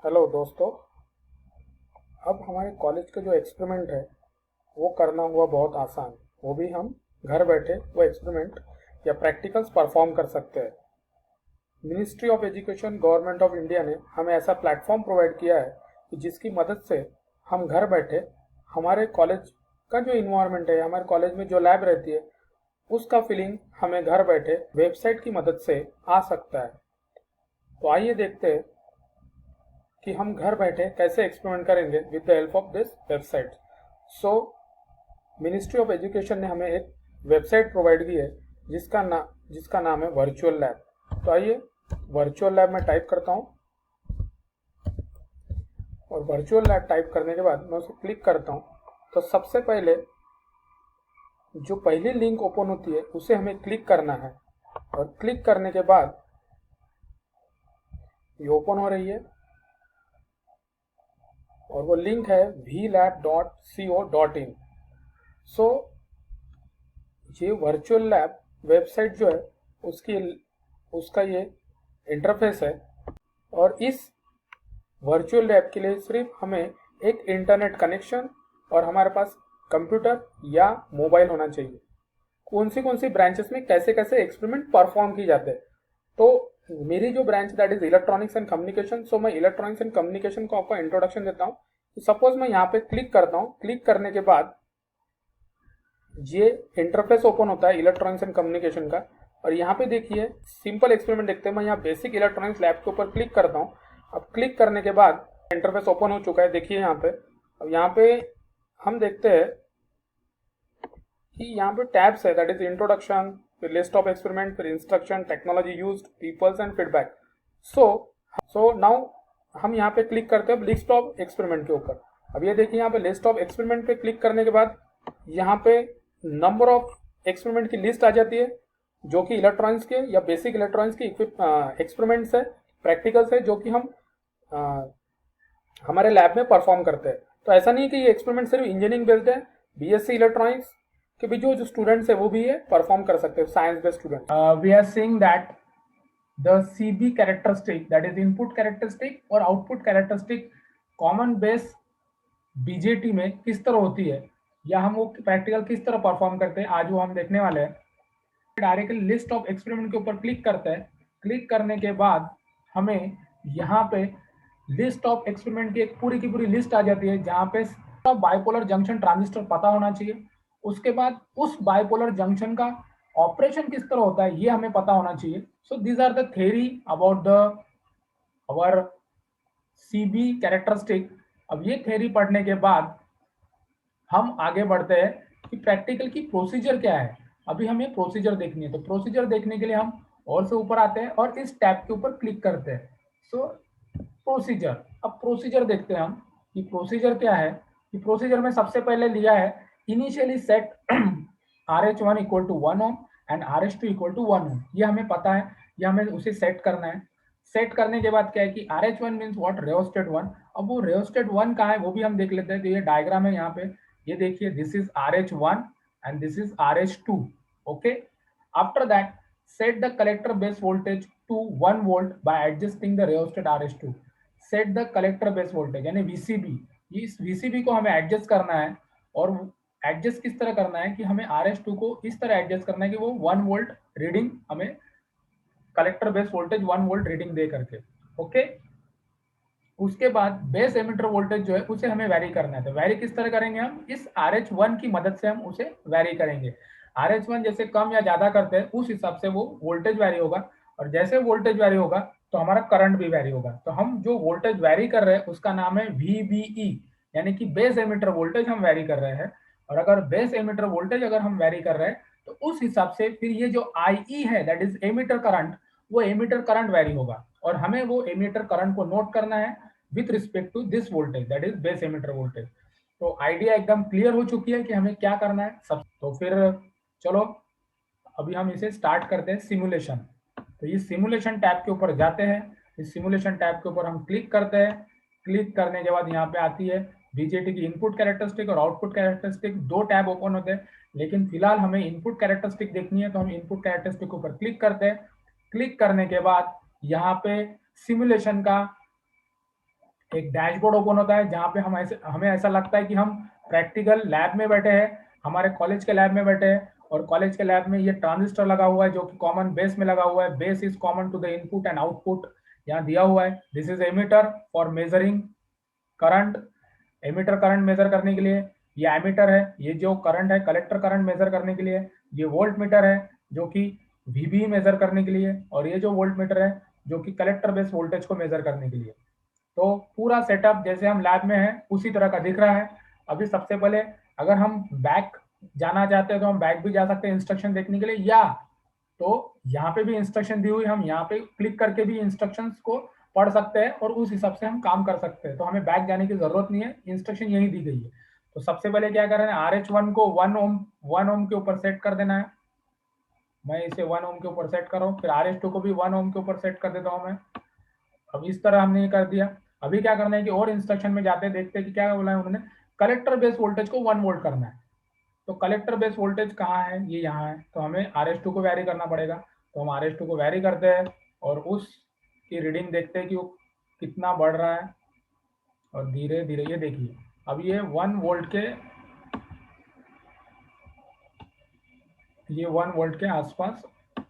Hello दोस्तों। अब हमारे कॉलेज का जो एक्सपेरिमेंट है वो करना हुआ बहुत आसान। वो भी हम घर बैठे वो एक्सपेरिमेंट या प्रैक्टिकल्स परफॉर्म कर सकते हैं। Ministry of education government of India ने हमें ऐसा प्लेटफॉर्म प्रोवाइड किया है कि जिसकी मदद से हम घर बैठे हमारे कॉलेज का जो इन्वायरमेंट है, हमारे कॉलेज में जो लैब रहती है, उसका फीलिंग हमें घर बैठे वेबसाइट की मदद से आ सकता है। तो आइए देखते हैं कि हम घर बैठे कैसे एक्सपेरिमेंट करेंगे with the help of this website. So ministry of education ने हमें एक वेबसाइट प्रोवाइड की है जिसका नाम है वर्चुअल लैब। तो आइए वर्चुअल लैब में टाइप करता हूँ और वर्चुअल लैब टाइप करने के बाद मैं उसे क्लिक करता हूँ। तो सबसे पहले जो पहली लिंक ओपन होती है उसे हमें क्लिक करना है और क्लिक करने के बाद ये ओपन हो रही है और वो लिंक है vlab.co.in। सो ये वर्चुअल लैब वेबसाइट जो है उसकी उसका ये इंटरफेस है और इस वर्चुअल लैब के लिए सिर्फ हमें एक इंटरनेट कनेक्शन और हमारे पास कंप्यूटर या मोबाइल होना चाहिए। कौन सी ब्रांचेस में कैसे कैसे एक्सपेरिमेंट परफॉर्म की जाते हैं। तो मेरी जो branch that is electronics and communication, so मैं इलेक्ट्रॉनिक्स एंड कम्युनिकेशन को आपको इंट्रोडक्शन देता हूँ। सपोज मैं यहाँ पे क्लिक करता हूँ, क्लिक करने के बाद ये इंटरफेस ओपन होता है इलेक्ट्रॉनिक्स एंड कम्युनिकेशन का। और यहाँ पे देखिए सिंपल एक्सपेरिमेंट देखते हैं। मैं यहाँ बेसिक इलेक्ट्रॉनिक्स लैब के ऊपर क्लिक करता हूँ। अब क्लिक करने के बाद इंटरफेस ओपन हो चुका है, देखिए यहाँ पे। अब यहाँ पे हम देखते हैं कि यहाँ पे टैब्स है, दैट इज इंट्रोडक्शन, फिर लिस्ट ऑफ एक्सपेरिमेंट, फिर instruction, technology used, peoples and feedback. So so now हम यहाँ पे क्लिक करते हैं लिस्ट ऑफ एक्सपेरिमेंट के ऊपर। अब ये देखिए यहाँ पे लिस्ट ऑफ एक्सपेरिमेंट पे क्लिक करने के बाद यहाँ पे नंबर ऑफ एक्सपेरिमेंट की लिस्ट आ जाती है जो कि इलेक्ट्रॉनिक्स के या बेसिक इलेक्ट्रॉनिक्स के एक्सपेरिमेंट्स है, प्रैक्टिकल्स है जो कि हम हमारे लैब में परफॉर्म करते हैं। तो ऐसा नहीं कि ये एक्सपेरिमेंट सिर्फ इंजीनियरिंग बेस्ड है, बीएससी इलेक्ट्रॉनिक्स के भी जो स्टूडेंट्स है वो भी ये परफॉर्म कर सकते हैं, science based student. We are seeing that the CB characteristic, that is input characteristic और output characteristic, common base BJT में किस तरह होती है या हम वो प्रैक्टिकल किस तरह परफॉर्म करते हैं, आज वो हम देखने वाले हैं। डायरेक्टली लिस्ट ऑफ एक्सपेरिमेंट के ऊपर क्लिक करते हैं। क्लिक करने के बाद हमें यहाँ पे लिस्ट ऑफ एक्सपेरिमेंट की एक पूरी लिस्ट आ जाती है जहाँ पे बाइपोलर जंक्शन ट्रांजिस्टर पता होना चाहिए। उसके बाद उस बाइपोलर जंक्शन का ऑपरेशन किस तरह होता है ये हमें पता होना चाहिए। So these are the theory about the our CB characteristic. अब ये थ्योरी पढ़ने के बाद हम आगे बढ़ते हैं कि प्रैक्टिकल की प्रोसीजर क्या है। अभी हमें प्रोसीजर देखनी है, तो प्रोसीजर देखने के लिए हम और से ऊपर आते हैं और इस टैब के ऊपर क्लिक करते हैं। सो प्रोसीजर, अब प्रोसीजर देखते हैं हम कि प्रोसीजर क्या है। कि प्रोसीजर में सबसे पहले लिया है initially set RH1 equal to 1 ohm and RH2 equal to 1 ohm. ये हमें पता है, ये हमें उसे सेट करना है। सेट करने के बाद क्या है कि RH1 मीन्स व्हाट, रेओस्टेट 1। अब वो रेओस्टेट 1 कहाँ है वो भी हम देख लेते हैं। तो ये डायग्राम है यहाँ पे, ये देखिए, this is RH1 and this is RH2. Okay, after that set the collector base voltage to 1 volt by adjusting the rheostat RH2. set the collector base voltage यानी VCB, इस VCB को हमें एडजस्ट करना है। और एडजस्ट किस तरह करना है कि हमें RH2 को इस तरह एडजस्ट करना है कि वो 1 वोल्ट रीडिंग हमें collector base voltage 1 volt reading दे करके। ओके, उसके बाद बेस एमिटर वोल्टेज जो है उसे हमें वैरी करना है। तो वैरी किस तरह करेंगे, हम इस RH1 की मदद से हम उसे वैरी करेंगे। RH1 जैसे कम या ज्यादा करते हैं उस हिसाब से वो वोल्टेज वैरी होगा, और जैसे वोल्टेज वैरी होगा तो हमारा करंट भी वैरी होगा। तो हम जो वोल्टेज वैरी कर रहे हैं उसका नाम है VBE, यानी कि बेस एमिटर वोल्टेज हम वैरी कर रहे हैं। और अगर बेस एमिटर वोल्टेज अगर हम वैरी कर रहे हैं तो उस हिसाब से फिर ये जो IE है, दैट इज एमिटर करंट, वो एमिटर करंट वैरी होगा। और हमें वो एमिटर करंट को नोट करना है with respect to this voltage, that is base emitter voltage. तो आइडिया एकदम क्लियर हो चुकी है कि हमें क्या करना है सब। तो फिर चलो अभी हम इसे स्टार्ट करते हैं सिमुलेशन। तो ये सिमुलेशन टैब के ऊपर जाते हैं। इस सिमुलेशन टैब के ऊपर हम क्लिक करते हैं। क्लिक करने के बाद यहाँ पे आती है बीजेटी की इनपुट कैरेक्टरिस्टिक और आउटपुट कैरेक्टरिस्टिक, दो टैब ओपन होते हैं। लेकिन फिलहाल हमें इनपुट कैरेक्टरिस्टिक देखनी है तो हम इनपुट कैरेक्टरिस्टिक के ऊपर क्लिक करते हैं। क्लिक करने के बाद यहाँ पे सिमुलेशन का एक डैशबोर्ड ओपन होता है जहाँ पे हमें ऐसा लगता है कि हम प्रैक्टिकल लैब में बैठे हैं, हमारे कॉलेज के लैब में बैठे हैं, और कॉलेज के लैब में ये ट्रांजिस्टर लगा हुआ है जो कि कॉमन बेस में लगा हुआ है। Base is common to the input and output, यहाँ दिया हुआ है। This is ammeter for measuring current, ammeter current measure करने के लिए। ये एमीटर है, ये जो करंट है कलेक्टर करंट मेजर करने के लिए। ये वोल्ट मीटर है जो कि वीबी मेजर करने के लिए, और ये जो वोल्ट मीटर है जो कि कलेक्टर बेस वोल्टेज को मेजर करने के लिए। तो पूरा सेटअप जैसे हम लैब में है उसी तरह का दिख रहा है। अभी सबसे पहले अगर हम बैक जाना चाहते हैं तो हम बैक भी जा सकते हैं इंस्ट्रक्शन देखने के लिए, या तो यहाँ पे भी इंस्ट्रक्शन दी हुई, हम यहाँ पे क्लिक करके भी इंस्ट्रक्शंस को पढ़ सकते हैं और उस हिसाब से हम काम कर सकते हैं। तो हमें बैक जाने की जरूरत नहीं है, इंस्ट्रक्शन यही दी गई है। तो सबसे पहले क्या कर रहे हैं, RH1 को 1 ओम के ऊपर सेट कर देना है। मैं इसे 1 ओम के ऊपर सेट कर रहा हूँ, फिर RH2 को भी 1 ओम के ऊपर सेट कर देता हूँ मैं। अब इस तरह हमने ये कर दिया। अभी क्या करना है कि और इंस्ट्रक्शन में जाते हैं, देखते हैं कि क्या बोला है उन्होंने। कलेक्टर बेस वोल्टेज को 1 वोल्ट करना है। तो कलेक्टर बेस वोल्टेज कहाँ है, ये यहाँ है। तो हमें RH2 को वैरी करना पड़ेगा। तो हम RH2 को वैरी करते हैं और उसकी रीडिंग देखते हैं कि वो कितना बढ़ रहा है, और धीरे धीरे ये देखिए अब ये 1 वोल्ट के, ये 1 वोल्ट के आसपास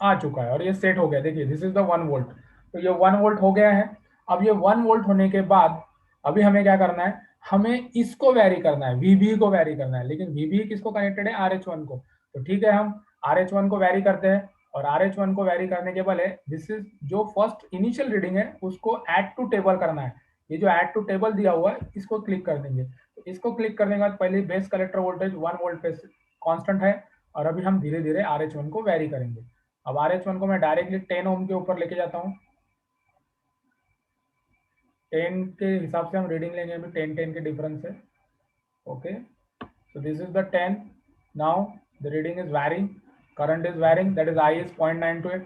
आ चुका है और ये सेट हो गया। देखिए दिस इज द 1 वोल्ट। तो ये 1 वोल्ट हो गया है। अब ये 1 वोल्ट होने के बाद अभी हमें क्या करना है, हमें इसको वैरी करना है, वीबी को वैरी करना है। लेकिन वीबी किसको कनेक्टेड है, RH1 को। तो ठीक है, हम RH1 को वैरी करते हैं, और RH1 को वैरी करने के पहले दिस इज जो फर्स्ट इनिशियल रीडिंग है उसको ऐड टू टेबल करना है। ये जो ऐड टू टेबल दिया हुआ है इसको क्लिक कर देंगे। तो इसको क्लिक करने के बाद पहले बेस कलेक्टर वोल्टेज 1 वोल्ट पे कांस्टेंट है, और अभी हम धीरे धीरे RH1 को वैरी करेंगे। अब RH1 को मैं डायरेक्टली 10 ओम के ऊपर लेके जाता हूँ। 10 के हिसाब से हम रीडिंग लेंगे, अभी 10 के डिफरेंस है। Okay, so this is the 10. Now the reading is varying, current is varying, that is I is 0.928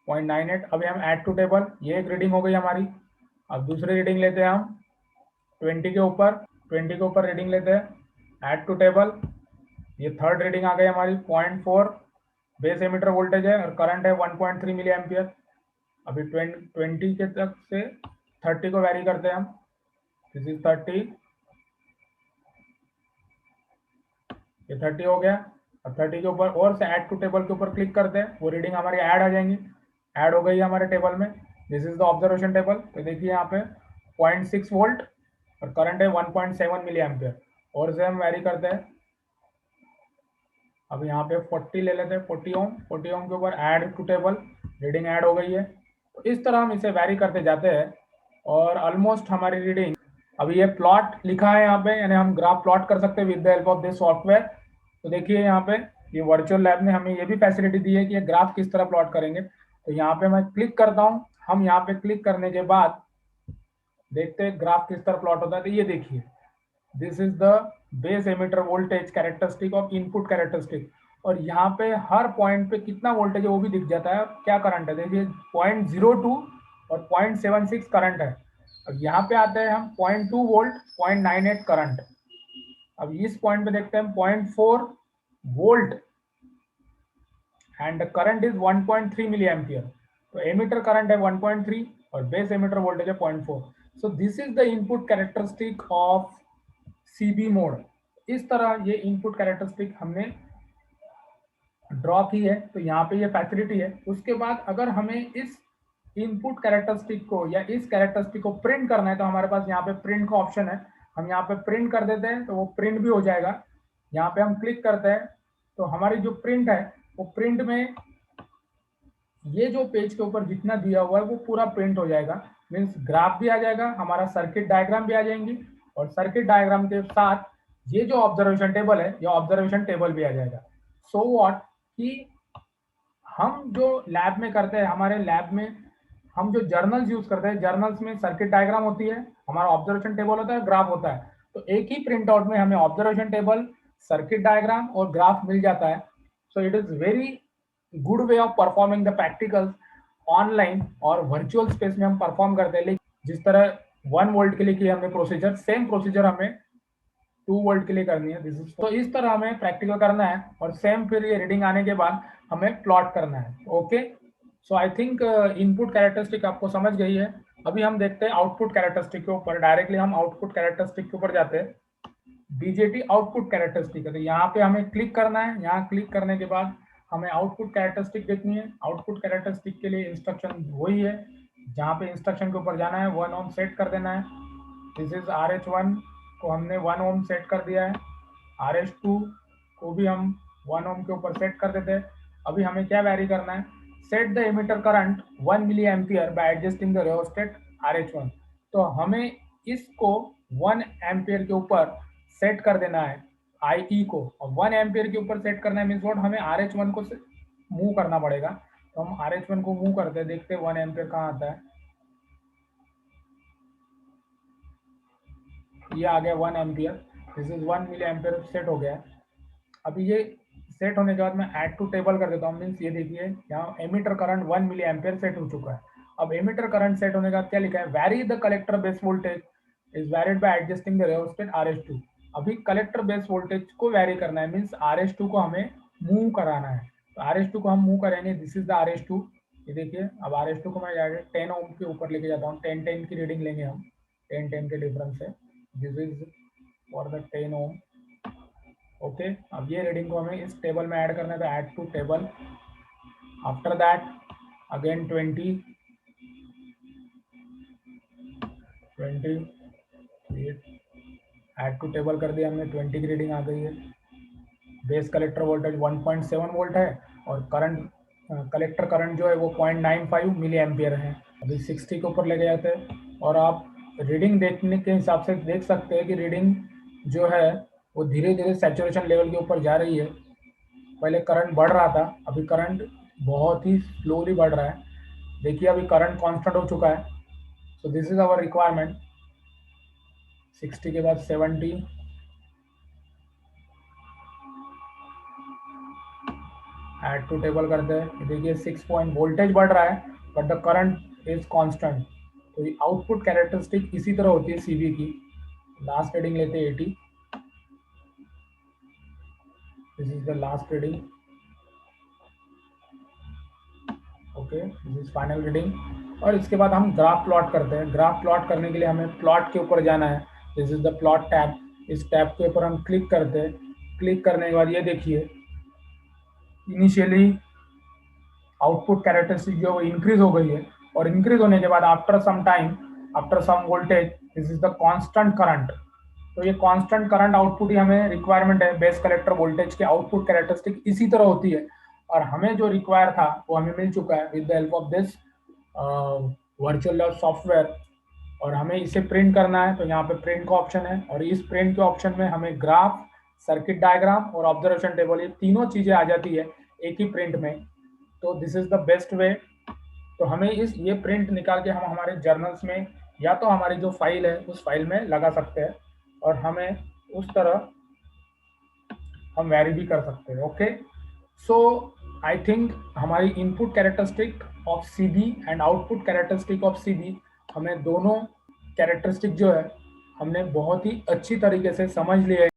0.98। अभी हम ऐड टू टेबल, ये एक रीडिंग हो गई हमारी। अब दूसरी रीडिंग लेते हैं हम 20 के ऊपर, 20 के ऊपर रीडिंग लेते हैं ऐड टू टेबल। ये थर्ड रीडिंग आ गई हमारी 0.4 बेस एमीटर वोल्टेज है, और करंट है 1.3 मिली एम्पियर। अभी 20 के तक से 30 को वैरी करते हैं हम। दिस इज 30, ये 30 हो गया। अब 30 के ऊपर और से ऐड टू टेबल के ऊपर क्लिक करते हैं, वो रीडिंग हमारी ऐड आ जाएंगी। ऐड हो गई हमारे टेबल में। This is the observation table. तो देखिए यहाँ पे 0.6 वोल्ट और करंट है 1.7 मिली एम्पियर, और से हम वैरी करते हैं। अब यहाँ पे 40 ले लेते हैं, 40 ओम। 40 ओम के ऊपर add to table, reading add हो गई है। तो इस तरह हम इसे वैरी करते जाते हैं, और ऑलमोस्ट हमारी रीडिंग, अभी ये प्लॉट लिखा है यहाँ पे, यानी हम ग्राफ प्लॉट कर सकते हैं with the help of this software. तो देखिए यहाँ पे ये वर्चुअल लैब ने हमें ये भी फैसिलिटी दी है कि ये ग्राफ किस तरह प्लॉट करेंगे। तो यहाँ पे मैं क्लिक करता हूँ। हम यहाँ पे क्लिक करने के बाद देखते हैं ग्राफ किस तरह प्लॉट होता है। तो ये देखिए this is the base emitter voltage characteristic of input characteristic, और यहाँ पे हर पॉइंट पे कितना वोल्टेज है वो भी दिख जाता है, क्या करंट है। देखिए 0.02 और 0.76 करंट है। अब यहाँ पे आते हैं हम 0.2 वोल्ट 0.98 करंट। अब इस पॉइंट पे देखते हैं 0.4 volt and current is 1.3 milli ampere. तो एमिटर करंट है 1.3 और बेस एमिटर वोल्टेज है 0.4। So this is the input characteristic of CB mode. इस तरह ये इनपुट कैरेक्टरिस्टिक हमने ड्रॉ की है। तो यहाँ पे ये फैसिलिटी है। उसके बाद अगर हमें इस इनपुट कैरेक्टरिस्टिक को या इस कैरेक्टरिस्टिक को प्रिंट करना है, तो हमारे पास यहाँ पे प्रिंट का ऑप्शन है। हम यहाँ पे प्रिंट कर देते हैं तो वो प्रिंट भी हो जाएगा। यहाँ पे हम क्लिक करते हैं तो हमारी जो प्रिंट है वो प्रिंट में ये जो पेज के ऊपर जितना दिया हुआ है वो पूरा प्रिंट हो जाएगा। मीन्स ग्राफ भी आ जाएगा, हमारा सर्किट डायग्राम भी आ जाएंगी, और सर्किट डायग्राम के साथ ये जो ऑब्जर्वेशन टेबल है ये ऑब्जर्वेशन टेबल भी आ जाएगा। सो व्हाट कि हम जो लैब में करते हैं, हमारे लैब में हम जो जर्नल्स यूज करते हैं, जर्नल्स में सर्किट डायग्राम होती है, हमारा ऑब्जर्वेशन टेबल होता है, ग्राफ होता है। तो एक ही प्रिंट आउट में हमें ऑब्जर्वेशन टेबल, सर्किट डायग्राम और ग्राफ मिल जाता है। So it is very good way of performing the practicals online और वर्चुअल स्पेस में हम परफॉर्म करते हैं। लेकिन जिस तरह 1 वोल्ट के लिए किया हमने प्रोसीजर, सेम प्रोसीजर हमें 2 वोल्ट के लिए करनी है। दिस इज, तो इस तरह हमें प्रैक्टिकल करना है, और सेम फिर ये रीडिंग आने के बाद हमें प्लॉट करना है। Okay, so I think input characteristic आपको समझ गई है। अभी हम देखते हैं आउटपुट कैरेक्टरिस्टिक के ऊपर। डायरेक्टली हम आउटपुट कैरेक्टरिस्टिक के ऊपर जाते हैं। बीजेटी आउटपुट कैरेक्टरिस्टिक है, तो यहाँ पे हमें क्लिक करना है। यहाँ क्लिक करने के बाद हमें आउटपुट कैरेक्टरिस्टिक देखनी है। आउटपुट कैरेक्टरिस्टिक के लिए इंस्ट्रक्शन वही है, जहाँ पे इंस्ट्रक्शन के ऊपर जाना है, 1 ओम सेट कर देना है। दिस इज RH1 को हमने 1 ओम सेट कर दिया है। RH2 को भी हम 1 ओम के ऊपर सेट कर देते हैं। अभी हमें क्या वैरी करना है, set the emitter current 1 milli ampere by adjusting the rheostat RH1। तो हमें इसको 1 एम्पियर के ऊपर सेट कर देना है IE को, और 1 एम्पियर के ऊपर सेट करना है मीन्स व्हाट, हमें RH1 को मूव करना पड़ेगा। तो हम RH1 को मूव करते हैं, देखते हैं 1 एम्पियर कहाँ आता है। ये आ गया 1 ampere. This is 1 milli ampere set हो गया है। अभी ये सेट होने के बाद मैं ऐड टू टेबल कर देता हूँ। मीन्स ये देखिए यहाँ emitter current 1 milli ampere set हो चुका है। अब एमिटर करंट सेट होने के बाद क्या लिखा है, vary the collector base voltage is varied by adjusting the rheostat RH2। अभी कलेक्टर बेस वोल्टेज को वैरी करना है, मीन्स RH2 को हमें मूव कराना है। तो RH2 को हम मूव करेंगे। This is the RH2। ये देखिए अब RH2 को मैं 10 ओम के ऊपर लेके जाता हूँ। 10 की रीडिंग लेंगे हम, 10 के डिफरेंस से। This is for the 10 ohm. Okay, अब ये रीडिंग को हमें इस टेबल में ऐड करना है, तो add to table. After that again 20 add to table कर दिया हमने। 20 की रीडिंग आ गई है। बेस कलेक्टर वोल्टेज 1.7 वोल्ट है, और करंट कलेक्टर करंट जो है वो 0.95 मिली एम्पियर है। अभी 60 के ऊपर लेके जाते हैं, और आप रीडिंग देखने के हिसाब से देख सकते हैं कि रीडिंग जो है वो धीरे धीरे सैचुरेशन लेवल के ऊपर जा रही है। पहले करंट बढ़ रहा था, अभी करंट बहुत ही स्लोली बढ़ रहा है। देखिए अभी करंट कांस्टेंट हो चुका है। So this is our requirement. 60 के बाद 70, ऐड टू टेबल करते हैं। देखिए 6 पॉइंट वोल्टेज बढ़ रहा है, but the current is constant. तो ये आउटपुट कैरेक्टरिस्टिक इसी तरह होती है सीवी की। लास्ट रीडिंग लेते हैं 80। This is the last reading. Okay, this is final reading. और इसके बाद हम ग्राफ प्लॉट करते हैं। ग्राफ प्लॉट करने के लिए हमें प्लॉट के ऊपर जाना है। This is the plot tab. इस टैब के ऊपर हम क्लिक करते हैं। क्लिक करने के बाद ये देखिए इनिशियली आउटपुट कैरेक्टरिस्टिक जो इंक्रीज हो गई है, और इंक्रीज होने के बाद after some time, after some voltage, this is the constant current. तो ये कांस्टेंट करंट आउटपुट ही हमें रिक्वायरमेंट है। बेस कलेक्टर वोल्टेज के आउटपुट कैरेक्टरिस्टिक इसी तरह होती है, और हमें जो रिक्वायर था वो हमें मिल चुका है with the help of this virtual lab software. और हमें इसे प्रिंट करना है, तो यहाँ पे प्रिंट का ऑप्शन है, और इस प्रिंट के ऑप्शन में हमें ग्राफ, सर्किट डायग्राम और ऑब्जर्वेशन टेबल, ये तीनों चीजें आ जाती है एक ही प्रिंट में। तो this is the best way. तो हमें ये प्रिंट निकाल के हम हमारे जर्नल्स में, या तो हमारी जो फाइल है उस फाइल में लगा सकते हैं, और हमें उस तरह हम वेरी भी कर सकते हैं। ओके, सो आई थिंक हमारी input characteristic of CB and output characteristic of CB, हमें दोनों कैरेक्टरिस्टिक जो है हमने बहुत ही अच्छी तरीके से समझ लिया है।